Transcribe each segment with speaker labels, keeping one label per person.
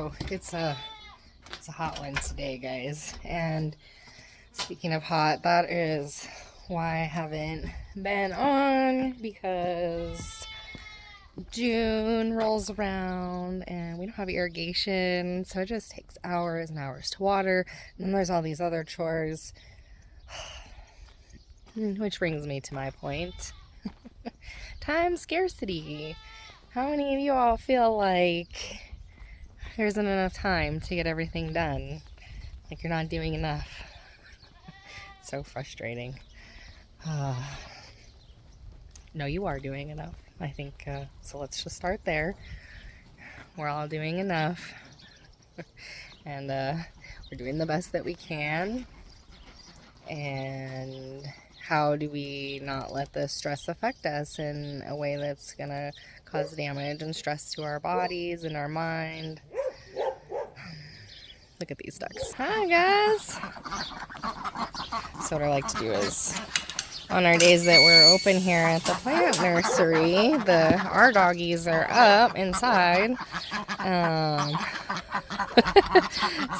Speaker 1: So it's a hot one today, guys. And speaking of hot, that is why I haven't been on, because June rolls around and we don't have irrigation, so it just takes hours and hours to water. And then there's all these other chores, which brings me to my point. Time scarcity. How many of you all feel like there isn't enough time to get everything done? Like you're not doing enough? So frustrating. No, you are doing enough, I think. So let's just start there. We're all doing enough. And we're doing the best that we can. And how do we not let this stress affect us in a way that's going to cause damage and stress to our bodies and our mind? Look at these ducks. Hi, guys. So what I like to do is, on our days that we're open here at the plant nursery, our doggies are up inside.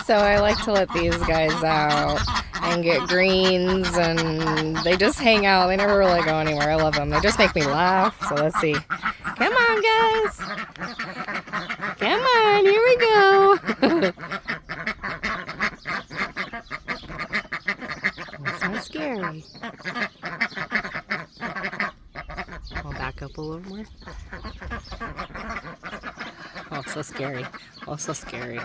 Speaker 1: So I like to let these guys out and get greens, and they just hang out. They never really go anywhere. I love them. They just make me laugh. So let's see. Come on, guys. Come on, here we go. That's so scary. I'll back up a little more. Oh, so scary. Oh, so scary.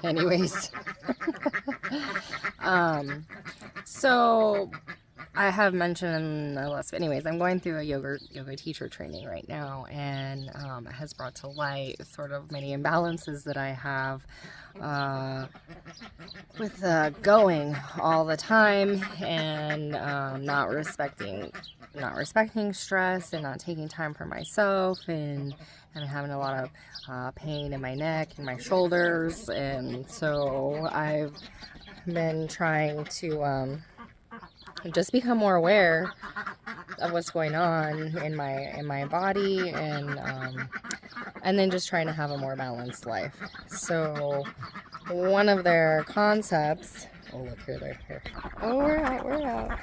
Speaker 1: Anyways. So I have mentioned in the last, anyways, I'm going through a yoga teacher training right now, and it has brought to light sort of many imbalances that I have with going all the time and not respecting stress and not taking time for myself, and I'm having a lot of pain in my neck and my shoulders. And so I've been trying to just become more aware of what's going on in my body, and then just trying to have a more balanced life. So one of their concepts, oh look, here they're here. Oh, we're out.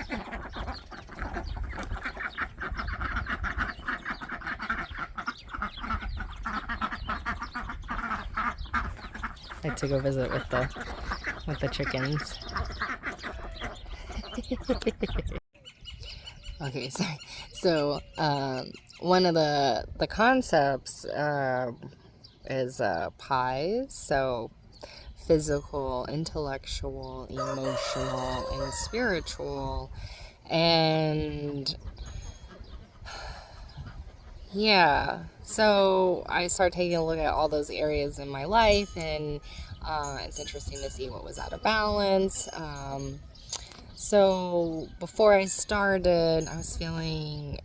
Speaker 1: I had to go visit with the chickens. Okay, sorry. So one of the concepts is pies. So physical, intellectual, emotional, and spiritual. And yeah, so I started taking a look at all those areas in my life, and it's interesting to see what was out of balance. So before I started, I was feeling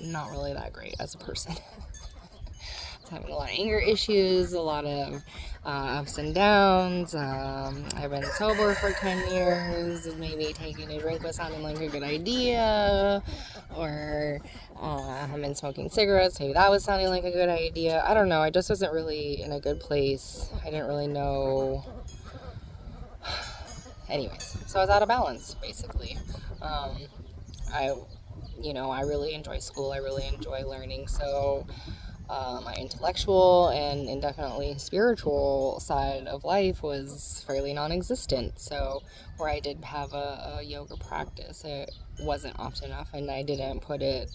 Speaker 1: not really that great as a person. I was having a lot of anger issues, a lot of ups and downs. I've been sober for 10 years, and maybe taking a drink was sounding like a good idea, or I've been smoking cigarettes, maybe that was sounding like a good idea. I don't know, I just wasn't really in a good place. I didn't really know. Anyways, so I was out of balance, basically. I really enjoy school. I really enjoy learning. So my intellectual and definitely spiritual side of life was fairly non-existent. So where I did have a yoga practice, it wasn't often enough, and I didn't put it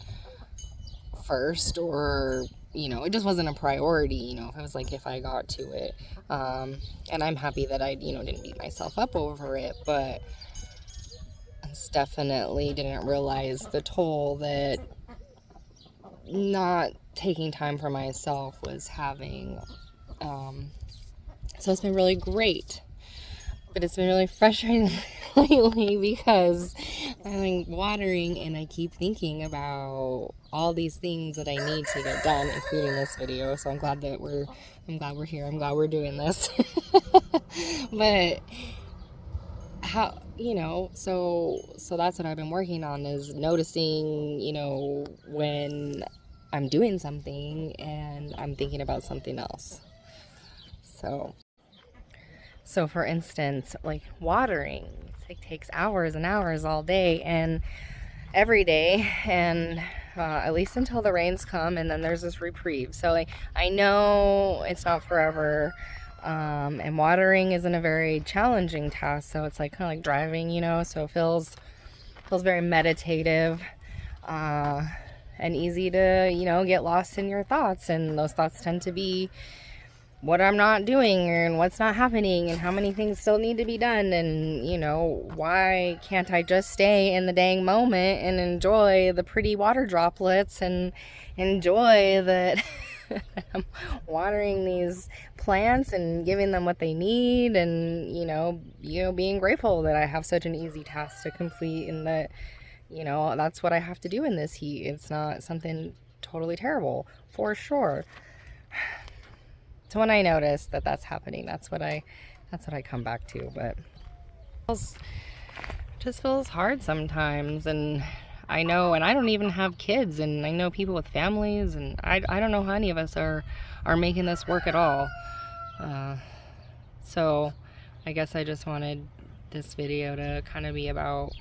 Speaker 1: first, or it just wasn't a priority. If I got to it, and I'm happy that I didn't beat myself up over it, but I definitely didn't realize the toll that not taking time for myself was having. So it's been really great, but it's been really frustrating lately because I'm watering and I keep thinking about all these things that I need to get done, including this video. So I'm glad we're here. I'm glad we're doing this. But how, so that's what I've been working on, is noticing, when I'm doing something and I'm thinking about something else. So for instance, like watering, it takes hours and hours all day and every day, and at least until the rains come, and then there's this reprieve. So like, I know it's not forever, and watering isn't a very challenging task. So it's like kind of like driving, so it feels very meditative, and easy to, get lost in your thoughts. And those thoughts tend to be what I'm not doing and what's not happening and how many things still need to be done, and why can't I just stay in the dang moment and enjoy the pretty water droplets and enjoy that I'm watering these plants and giving them what they need, and being grateful that I have such an easy task to complete, and that that's what I have to do in this heat. It's not something totally terrible, for sure. So when I notice that that's happening, that's what I come back to. But it just feels hard sometimes, and I know, and I don't even have kids, and I know people with families, and I don't know how any of us are making this work at all. So I guess I just wanted this video to kind of be about,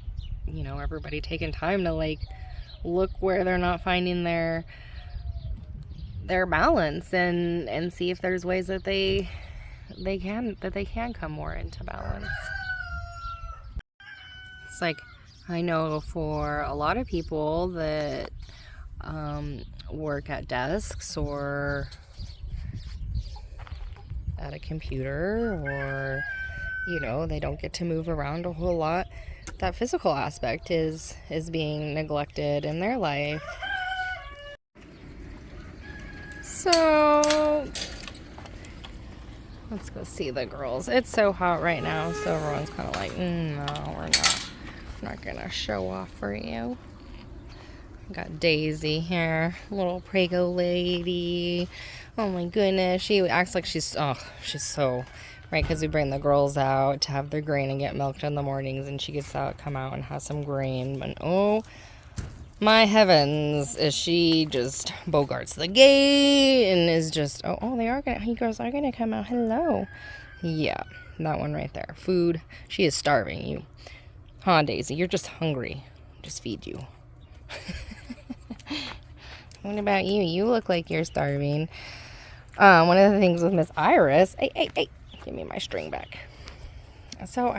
Speaker 1: everybody taking time to like look where they're not finding their balance, and see if there's ways that they can come more into balance. It's like, I know for a lot of people that work at desks or at a computer, or they don't get to move around a whole lot, that physical aspect is being neglected in their life. So let's go see the girls. It's so hot right now, so everyone's kind of like, no, we're not gonna show off for you. Got Daisy here, little Prego lady. Oh my goodness, she acts like she's so right, because we bring the girls out to have their grain and get milked in the mornings, and she gets out, come out and has some grain, but oh my heavens, is she just bogarts the gate and is just, you girls are gonna come out, hello. Yeah, that one right there. Food, she is starving you. Huh, Daisy, you're just hungry. Just feed you. What about you? You look like you're starving. One of the things with Miss Iris, hey, give me my string back. So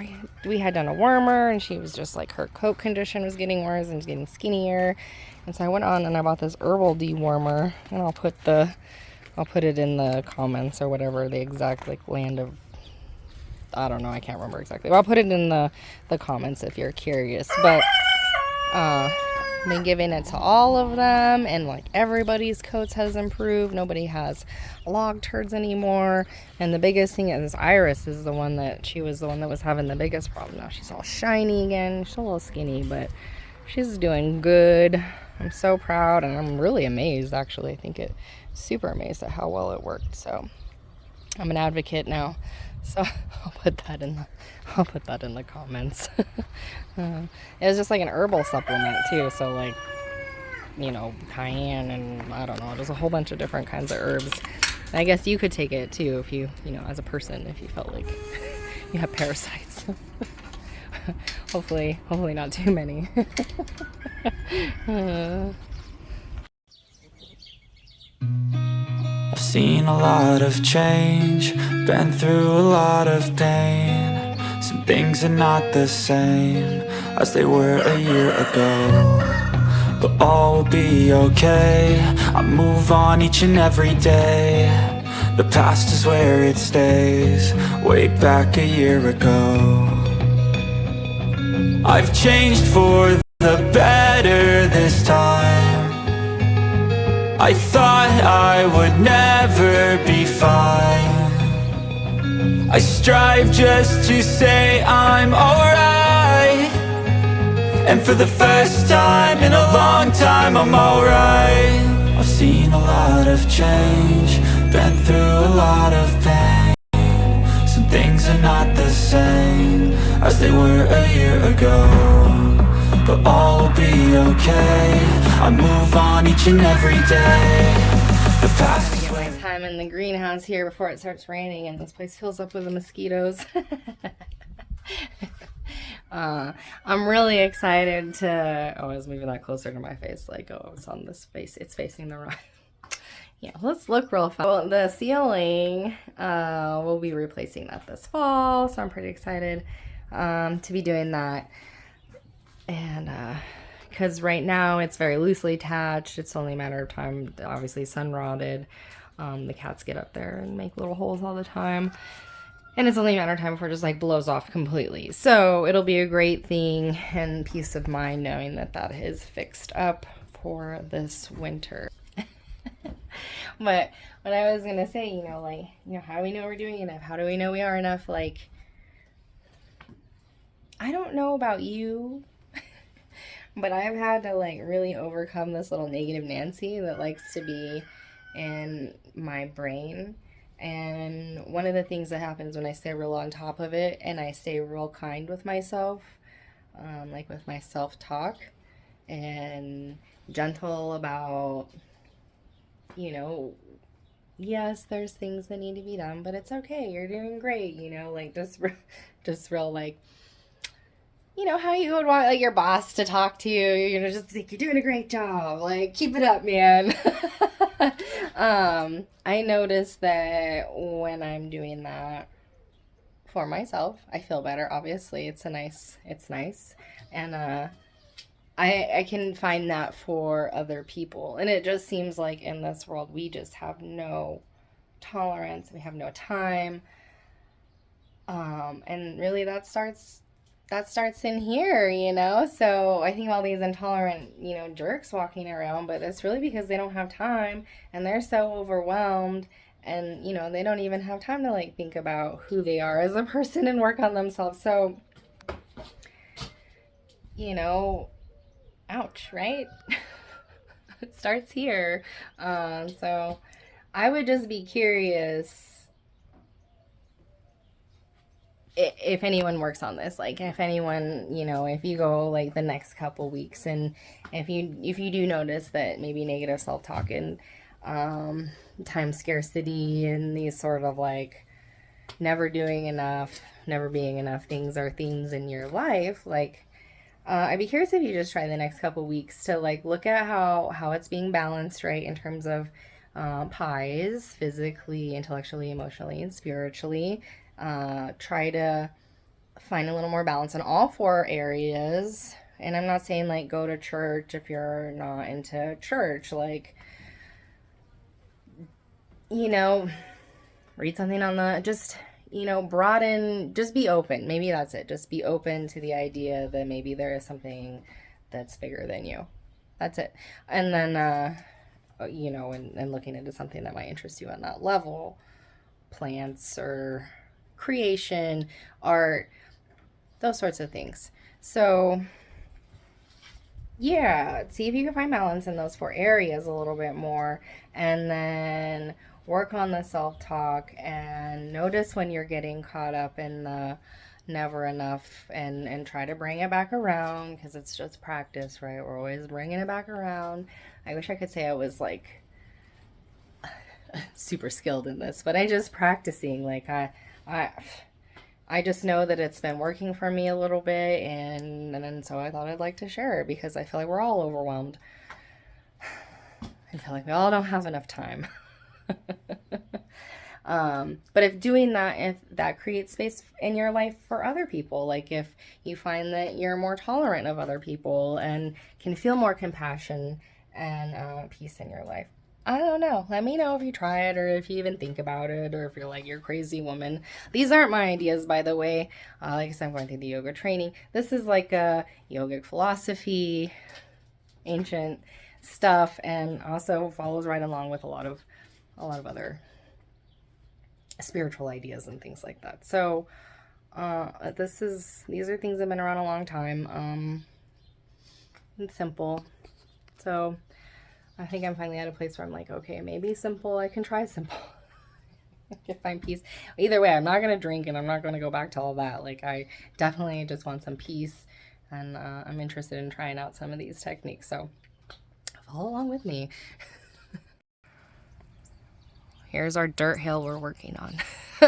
Speaker 1: we had done a wormer, and she was just like, her coat condition was getting worse and was getting skinnier. And so I went on and I bought this herbal dewormer, and I'll put it in the comments or whatever, the exact like Land of, I don't know, I can't remember exactly. Well, I'll put it in the comments if you're curious. But been giving it to all of them, and like everybody's coats has improved. Nobody has log turds anymore. And the biggest thing is Iris is the one that was having the biggest problem. Now she's all shiny again. She's a little skinny, but she's doing good. I'm so proud, and I'm really amazed, actually. I think super amazed at how well it worked. So I'm an advocate now. So I'll put that in the comments. It was just like an herbal supplement too. So like, cayenne, and I don't know, there's a whole bunch of different kinds of herbs. And I guess you could take it too if you as a person, if you felt like you have parasites. hopefully not too many.
Speaker 2: I've seen a lot of change, been through a lot of pain. Some things are not the same as they were a year ago, but all will be okay. I move on each and every day. The past is where it stays, way back a year ago. I've changed for the better this time. I thought I would never be fine. I strive just to say I'm alright, and for the first time in a long time I'm alright. I've seen a lot of change, been through a lot of pain. Some things are not the same as they were a year ago. But all will be okay, I move on each and every day. The past is
Speaker 1: Get my time in the greenhouse here before it starts raining and this place fills up with the mosquitoes. I'm really excited to, oh, I was moving that closer to my face, like, oh, it's on this face, it's facing the right. Yeah, let's look real fast. Well, the ceiling, we'll be replacing that this fall, so I'm pretty excited to be doing that. And because right now it's very loosely attached, it's only a matter of time, obviously sun rotted. The cats get up there and make little holes all the time. And it's only a matter of time before it just like blows off completely. So it'll be a great thing and peace of mind knowing that that is fixed up for this winter. But what I was going to say, you know, like, you know, how do we know we're doing enough? How do we know we are enough? Like, I don't know about you, but I've had to like really overcome this little negative Nancy that likes to be in my brain. And one of the things that happens when I stay real on top of it and I stay real kind with myself, like with my self-talk and gentle about, you know, yes, there's things that need to be done, but it's okay. You're doing great. You know, like just real like, you know, how you would want like your boss to talk to you. You're gonna just think you're doing a great job. Like, keep it up, man. I noticed that when I'm doing that for myself, I feel better. Obviously, it's nice. And I can find that for other people. And it just seems like in this world, we just have no tolerance. We have no time. And really that starts in here, you know? So I think all these intolerant, you know, jerks walking around, but it's really because they don't have time and they're so overwhelmed and, you know, they don't even have time to like think about who they are as a person and work on themselves. So, you know, ouch, right? It starts here. So I would just be curious if anyone works on this, like if anyone, you know, if you go like the next couple weeks and if you do notice that maybe negative self-talk and time scarcity and these sort of like never doing enough, never being enough things are themes in your life, like I'd be curious if you just try the next couple weeks to like look at how it's being balanced, right, in terms of pies, physically, intellectually, emotionally, and spiritually. Try to find a little more balance in all four areas. And I'm not saying like go to church if you're not into church. Like, you know, read something on the, just, you know, broaden, just be open. Maybe that's it. Just be open to the idea that maybe there is something that's bigger than you. That's it. And then, you know, and looking into something that might interest you on that level, plants or creation, art, those sorts of things. So yeah, see if you can find balance in those four areas a little bit more, and then work on the self-talk and notice when you're getting caught up in the never enough and try to bring it back around, because it's just practice, right? We're always bringing it back around. I wish I could say I was like super skilled in this, but I just practicing. Like I just know that it's been working for me a little bit, and so I thought I'd like to share it because I feel like we're all overwhelmed. I feel like we all don't have enough time. But if that creates space in your life for other people, like if you find that you're more tolerant of other people and can feel more compassion and peace in your life, I don't know. Let me know if you try it or if you even think about it or if you're like, you're a crazy woman. These aren't my ideas, by the way. Like I said, I'm going through the yoga training. This is like a yogic philosophy, ancient stuff, and also follows right along with a lot of other spiritual ideas and things like that. So these are things that have been around a long time. It's simple. So I think I'm finally at a place where I'm like, okay, maybe simple. I can try simple. I can find peace. Either way, I'm not going to drink and I'm not going to go back to all that. Like, I definitely just want some peace, and I'm interested in trying out some of these techniques. So follow along with me. Here's our dirt hill we're working on.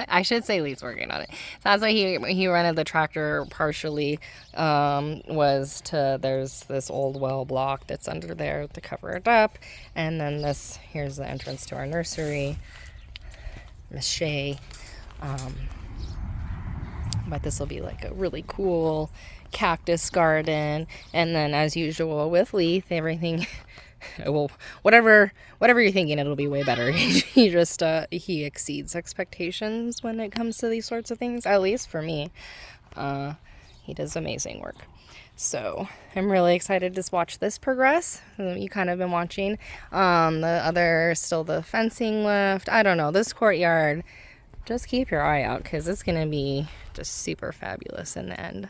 Speaker 1: I should say Lee's working on it. Sounds like he rented the tractor partially, was to, there's this old well block that's under there to cover it up. And then here's the entrance to our nursery. Miss Shay. But this will be like a really cool cactus garden. And then as usual with Lee, everything... well, whatever you're thinking, it'll be way better. He exceeds expectations when it comes to these sorts of things, at least for me. He does amazing work. So I'm really excited to watch this progress. You kind of been watching. The fencing left. I don't know, this courtyard, just keep your eye out, because it's gonna be just super fabulous in the end.